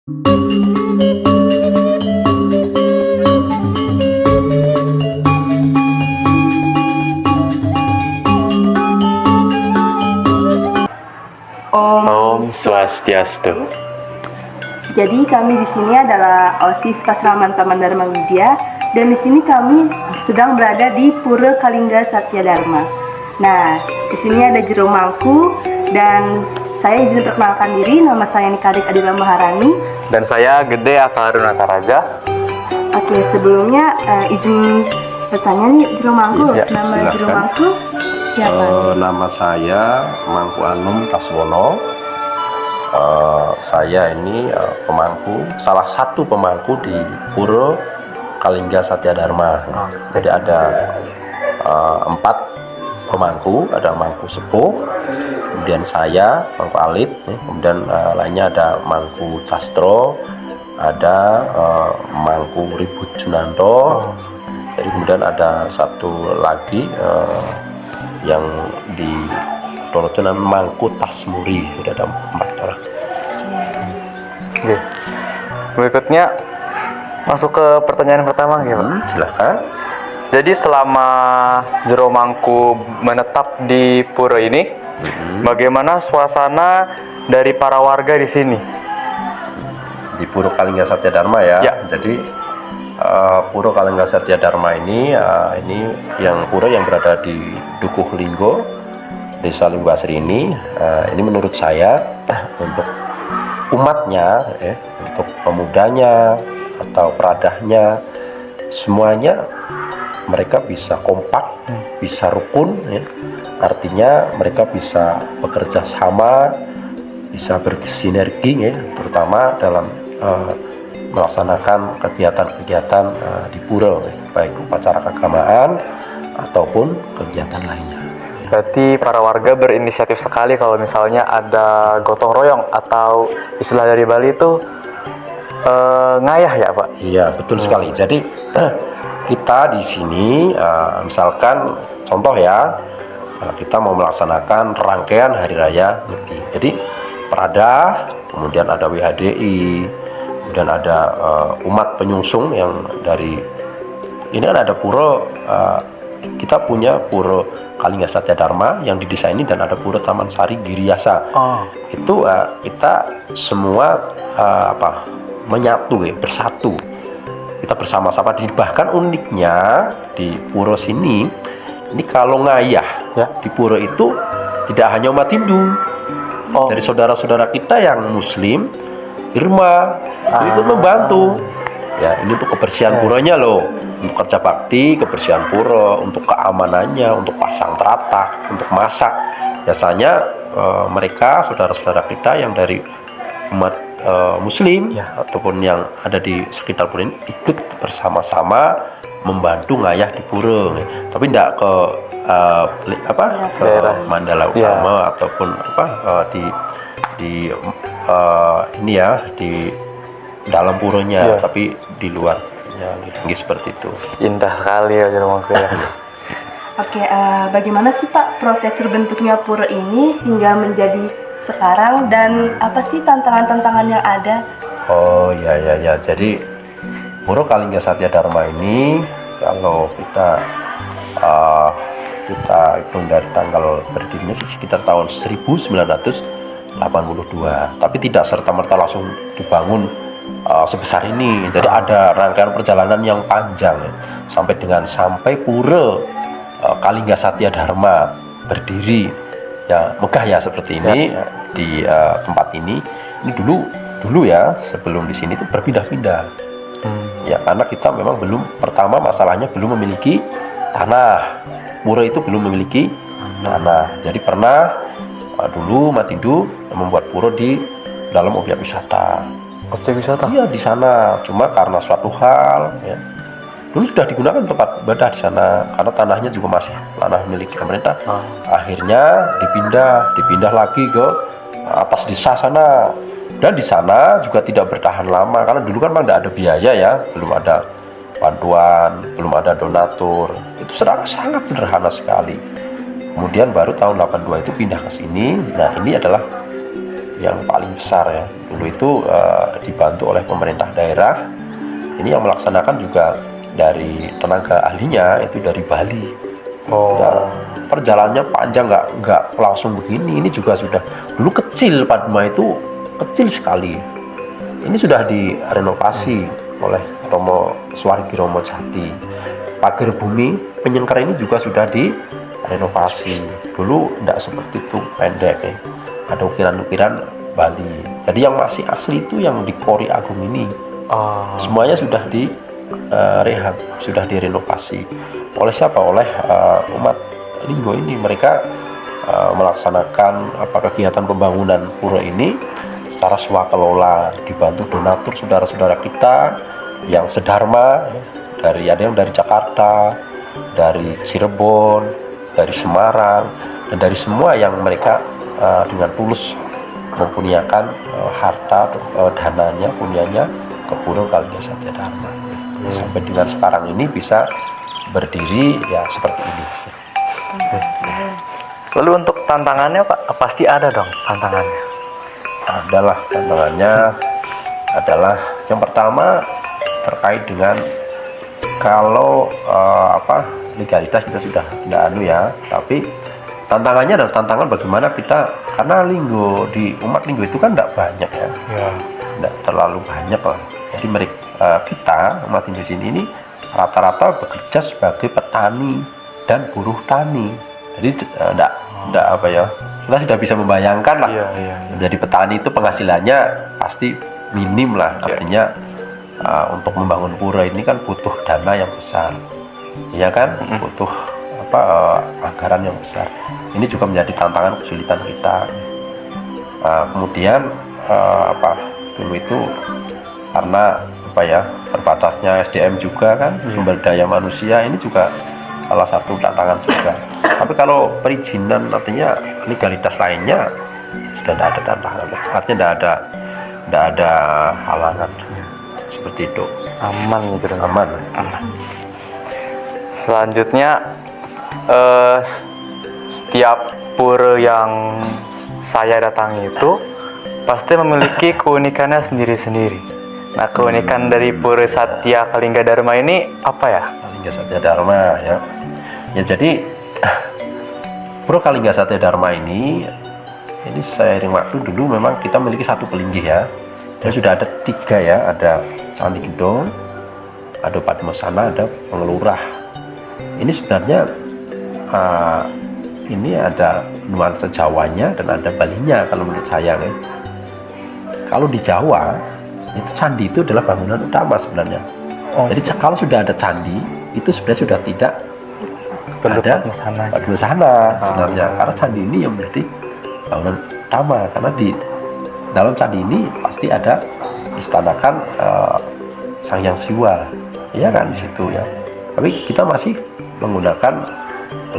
Om Swastiastu. Jadi kami di sini adalah OSIS Kasraman Taman Dharma Widya, dan di sini kami sedang berada di Pura Kalingga Satya Dharma. Nah, di sini ada Jero Mangku, dan saya izin perkenalkan diri. Nama saya Nikadik Adila Maharani. Dan saya Gede Akarunata Raja. Oke, sebelumnya izin bertanya nih, Jero Mangku. Ya, Nama silakan. Jero Mangku siapa? Nama saya Mangku Anum Kaswono. Saya ini pemangku, salah satu pemangku di Pura Kalingga Satya Dharma. Jadi ada 4 pemangku, ada Mangku Sepuh, kemudian saya Mangku Alit, kemudian lainnya ada Mangku Castro, ada Mangku Ribut Junanto. Jadi kemudian ada satu lagi yang di Torojo namanya Mangku Tasmuri. Sudah ada 4 orang. Oke. Berikutnya masuk ke pertanyaan pertama, gimana? Silahkan. Jadi selama Jero Mangku menetap di pura ini, bagaimana suasana dari para warga di sini? Di Pura Kalingga Satya Dharma ya. Ya. Jadi Pura Kalingga Satya Dharma ini yang pura yang berada di Dukuh Linggo, Desa Linggo Asri ini menurut saya untuk umatnya, untuk pemudanya atau peradahnya, semuanya mereka bisa kompak, bisa rukun, ya. Artinya mereka bisa bekerja sama, bisa bersinergi, ya, terutama dalam melaksanakan kegiatan-kegiatan di pura, baik upacara keagamaan ataupun kegiatan lainnya. Berarti para warga berinisiatif sekali kalau misalnya ada gotong royong atau istilah dari Bali itu ngayah ya, Pak? Iya, betul sekali. Jadi kita di sini misalkan contoh ya, kita mau melaksanakan rangkaian hari raya Nyepi. Jadi Pradah, kemudian ada WHDI, kemudian ada umat penyungsung yang dari ini kan ada pura, kita punya Pura Kalingga Satya Dharma yang didesaini, dan ada Pura Taman Sari Giriyasa. Itu kita semua menyatu, ya, bersatu. Kita bersama-sama. Bahkan uniknya di pura sini, ini kalau ngayah ya di pura itu tidak hanya umat Hindu, dari saudara-saudara kita yang Muslim, Irma ikut membantu. Ya, ini untuk kebersihan puranya loh, untuk kerja bakti, kebersihan pura, untuk keamanannya, untuk pasang teratak, untuk masak. Biasanya mereka saudara-saudara kita yang dari umat Muslim ataupun yang ada di sekitar pura ini ikut bersama-sama membantu ngayah di pura, tapi tidak ke ke Mandala Utama ataupun di ini ya di dalam puranya, tapi di luarnya, gitu, seperti itu. Indah sekali ya Jero Mangku ya. Oke, bagaimana sih Pak proses terbentuknya pura ini hingga menjadi sekarang, dan apa sih tantangan-tantangan yang ada? Oh ya. Jadi Pura Kalingga Satya Dharma ini kalau kita hitung dari tanggal berdirinya sekitar tahun 1982, tapi tidak serta-merta langsung dibangun sebesar ini. Jadi ada rangkaian perjalanan yang panjang, ya, sampai Pura Kalingga Satya Dharma berdiri ya megah ya seperti ini di tempat ini. Ini dulu ya, sebelum di sini itu berpindah-pindah. Ya, karena kita memang pertama masalahnya belum memiliki tanah. Pura itu belum memiliki tanah. Jadi pernah dulu umat Hindu membuat pura di dalam objek wisata. Objek wisata? Iya, di sana. Cuma karena suatu hal, ya, dulu sudah digunakan tempat ibadah di sana karena tanahnya juga masih tanah milik pemerintah. Akhirnya dipindah lagi ke atas desa sana, dan di sana juga tidak bertahan lama karena dulu kan memang tidak ada biaya ya, belum ada bantuan, belum ada donatur, itu sangat sederhana sekali. Kemudian baru tahun 82 itu pindah ke sini. Nah, ini adalah yang paling besar ya. Dulu itu dibantu oleh pemerintah daerah. Ini yang melaksanakan juga dari tenaga ahlinya itu dari Bali. Ya, perjalanannya panjang, nggak langsung begini. Ini juga sudah dulu kecil, Padma itu kecil sekali. Ini sudah direnovasi oleh Romo Swargi Romo Jati. Pagar bumi penyengker ini juga sudah direnovasi. Dulu tidak seperti itu, pendek ya. Ada ukiran-ukiran Bali. Jadi yang masih asli itu yang di Kori Agung ini. Semuanya sudah di rehab, sudah direnovasi. Oleh siapa? Oleh umat Linggo ini. Mereka melaksanakan kegiatan pembangunan pura ini secara swakelola, dibantu donatur saudara-saudara kita yang sedharma, ada yang dari Jakarta, dari Cirebon, dari Semarang, dan dari semua yang mereka dengan tulus mempunyakan harta dananya, punyanya ke Pura Kalingga Satya Dharma. Sampai dengan sekarang ini bisa berdiri ya seperti ini. Lalu untuk tantangannya Pak, pasti ada dong tantangannya. Adalah tantangannya adalah yang pertama terkait dengan kalau legalitas kita sudah tidak ya, tapi tantangannya adalah tantangan bagaimana kita, karena Linggo di umat Linggo itu kan tidak banyak ya, tidak terlalu banyak lah. Jadi mereka kita umat Hindu sini ini rata-rata bekerja sebagai petani dan buruh tani. Jadi tidak kita sudah bisa membayangkan lah. Jadi petani itu penghasilannya pasti minim lah, artinya untuk membangun pura ini kan butuh dana yang besar, ya kan, butuh anggaran yang besar. Ini juga menjadi tantangan kesulitan kita. Kemudian dulu itu karena terbatasnya SDM juga kan, sumber daya manusia ini juga salah satu tantangan juga. Tapi kalau perizinan artinya legalitas lainnya sudah tidak ada tantangan, artinya tidak ada halangan seperti itu. Aman gitu. Aman. Selanjutnya setiap pura yang saya datangi itu pasti memiliki keunikannya sendiri-sendiri. Nah, keunikan dari Pura Satya Kalingga Dharma ini apa ya? Kalingga Satya Dharma ya. Ya jadi Pura Kalingga Satya Dharma ini seiring waktu dulu memang kita memiliki satu pelinggih ya. Jadi sudah ada 3 ya, ada Candi Gedong, ada Padmasana, ada Pengelurah. Ini sebenarnya ini ada nuansa Jawanya dan ada Balinya kalau menurut saya ya. Kalau di Jawa itu candi itu adalah bangunan utama sebenarnya. Jadi kalau sudah ada candi itu sebenarnya sudah tidak ada Padmasana sebenarnya, karena candi ini yang menjadi bangunan utama, karena di dalam candi ini pasti ada istanakan Sang Hyang Siwa, ya kan, di situ ya. Tapi kita masih menggunakan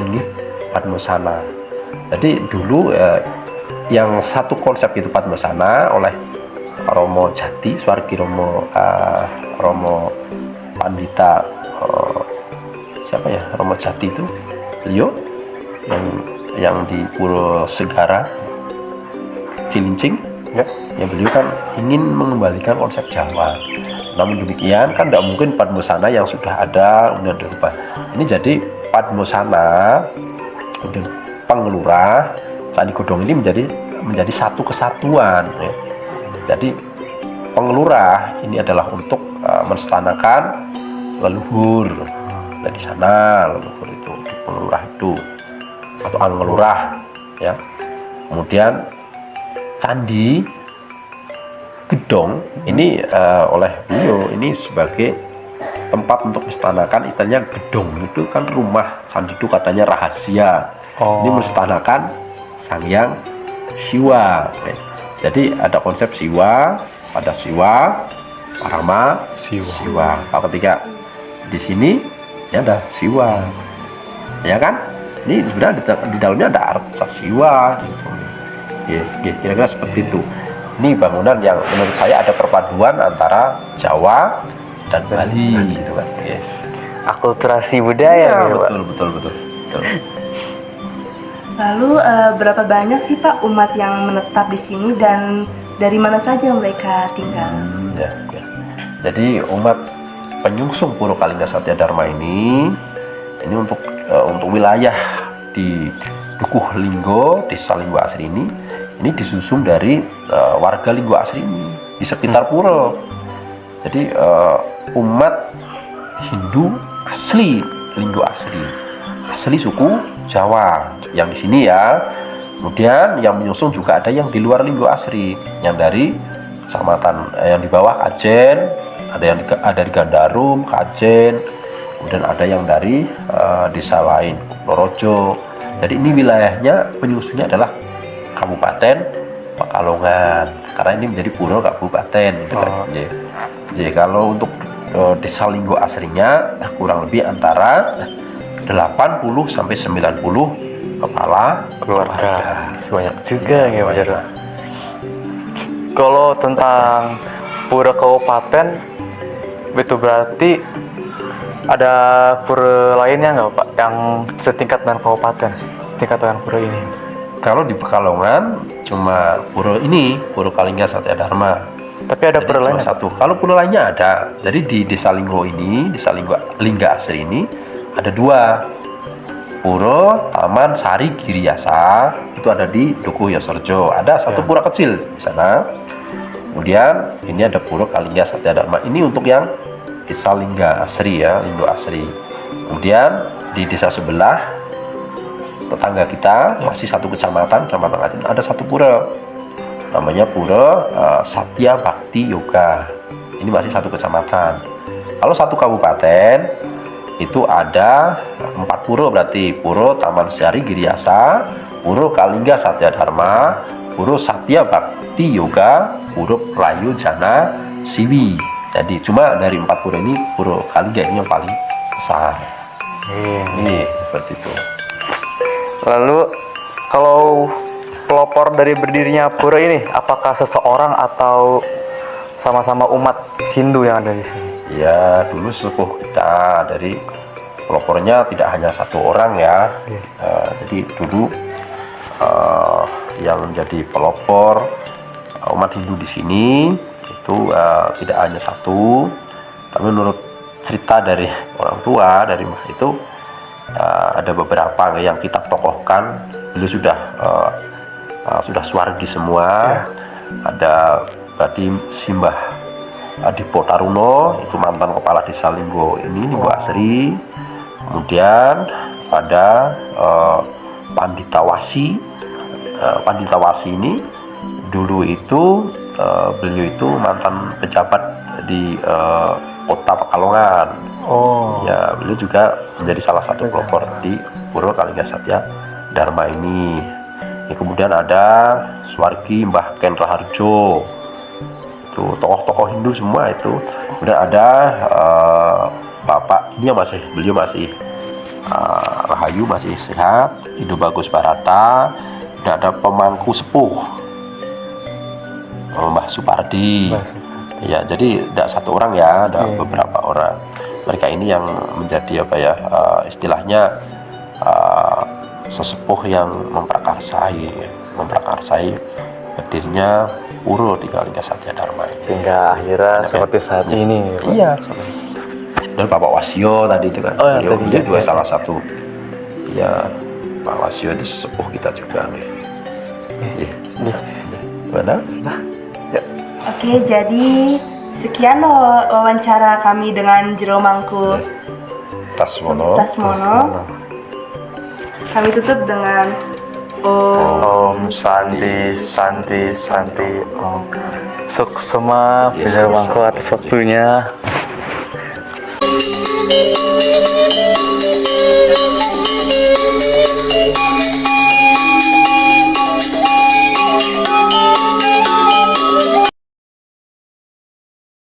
linggih Padmasana. Jadi dulu yang satu konsep itu Padmasana oleh Romo Jati, Swargi Romo Pandita Romo Jati itu beliau yang di Pulau Segara Cilincing ya, yang beliau kan ingin mengembalikan konsep Jawa. Namun demikian kan tidak mungkin Padmasana yang sudah ada kemudian dirubah. Ini jadi Padmasana kemudian Pengelurah, Candi Gedong ini menjadi satu kesatuan ya. Jadi Pengelurah ini adalah untuk menstanakan leluhur dari sana, leluhur itu di Pengelurah itu atau Angelurah ya. Kemudian Candi Gedong ini oleh beliau ini sebagai tempat untuk menstanakan, istilahnya gedong itu kan rumah, candi itu katanya rahasia. Ini menstanakan Sang Hyang Siwa. Jadi ada konsep Siwa, ada Siwa, Parama, Siwa. Kalau ketika di sini ya ada Siwa, ya kan? Ini sebenarnya di dalamnya ada Arca Siwa. Kira-kira seperti itu. Ini bangunan yang menurut saya ada perpaduan antara Jawa dan Bali, gitu kan? Akulturasi budaya, ya, betul. Lalu berapa banyak sih Pak umat yang menetap di sini dan dari mana saja mereka tinggal? Ya. Jadi umat penyungsung Puro Kalingga Satya Dharma ini untuk wilayah di Dukuh Linggo, Desa Linggo Asri ini disusun dari warga Linggo Asri ini di sekitar pura. Jadi umat Hindu asli Linggo asli suku Jawa yang di sini ya. Kemudian yang menyusun juga ada yang di luar Linggo Asri, yang dari kecamatan yang di bawah Kajen, ada di Gandarum, Kajen, kemudian ada yang dari desa lain, Lorojo. Jadi ini wilayahnya penyusunnya adalah Kabupaten Pekalongan, karena ini menjadi pura kabupaten gitu kan. Jadi kalau untuk desa Linggo Asrinya kurang lebih antara 80 sampai 90 kepala Keluarga. Sebanyak juga ya Pak Jarwo. Kalau tentang pura kabupaten itu berarti ada pura lainnya nggak Pak yang setingkat dengan kabupaten, setingkat dengan pura ini? Kalau di Pekalongan cuma pura ini, Puro Kalingga Satya Dharma. Tapi ada Jadi pura cuma lainnya? satu. Kalau pura lainnya ada. Jadi di Desa Linggo ini, Desa Lingga Asri ini ada dua. Pura Taman Sari Giriyasa itu ada di Dukuh Yosorjo. Ada satu pura kecil di sana. Kemudian ini ada Puro Kalingga Satya Dharma. Ini untuk yang Desa Lingga Asri ya, Linggo Asri. Kemudian di desa sebelah tetangga kita masih satu kecamatan Kajen, ada satu pura namanya Pura Satya Bhakti Yoga. Ini masih satu kecamatan. Kalau satu kabupaten itu ada 4 pura, berarti Pura Taman Sari Giriyasa, Pura Kalingga Satya Dharma, Pura Satya Bhakti Yoga, Pura Prayo Jana Siwi. Jadi cuma dari 4 pura ini Pura Kalingga ini yang paling besar. Ini seperti itu. Lalu kalau pelopor dari berdirinya pura ini, apakah seseorang atau sama-sama umat Hindu yang ada di sini? Ya, dulu sepuh kita dari pelopornya tidak hanya satu orang ya. Jadi dulu yang menjadi pelopor umat Hindu di sini itu tidak hanya satu, tapi menurut cerita dari orang tua dari Mbah itu ada beberapa yang kita tokohkan. Beliau sudah suwargi semua. Ada berarti Simbah Adipo Taruno, itu mantan kepala desa Linggo Asri. Kemudian ada Pandita Wasi. Pandita Wasi ini dulu itu beliau itu mantan pejabat di kota Pekalongan. Ya, beliau juga menjadi salah satu pelopor di Pura Kalingga Satya Dharma ini. Kemudian ada Swargi Mbah Ken Raharjo, itu tokoh-tokoh Hindu semua itu. Kemudian ada Bapak ini yang beliau masih rahayu, masih sehat, Indo Bagus Barata. Dan ada pemangku sepuh Mbah Supardi. Ya, jadi tidak satu orang ya, ada beberapa orang. Mereka ini yang menjadi istilahnya sesepuh yang memprakarsai berdirinya pura di Kalingga Satya Dharma ini. Hingga akhirnya seperti saat ini. Iya. Dan Bapak Wasio tadi itu kan, beliau juga salah satu. Ya, Pak Wasio itu sesepuh kita juga nih. Mana? Oke, jadi sekian wawancara kami dengan Jero Mangku Tasmono. Kami tutup dengan Om Santi Santi Santi Om. Suksema Jero Mangku atas waktunya.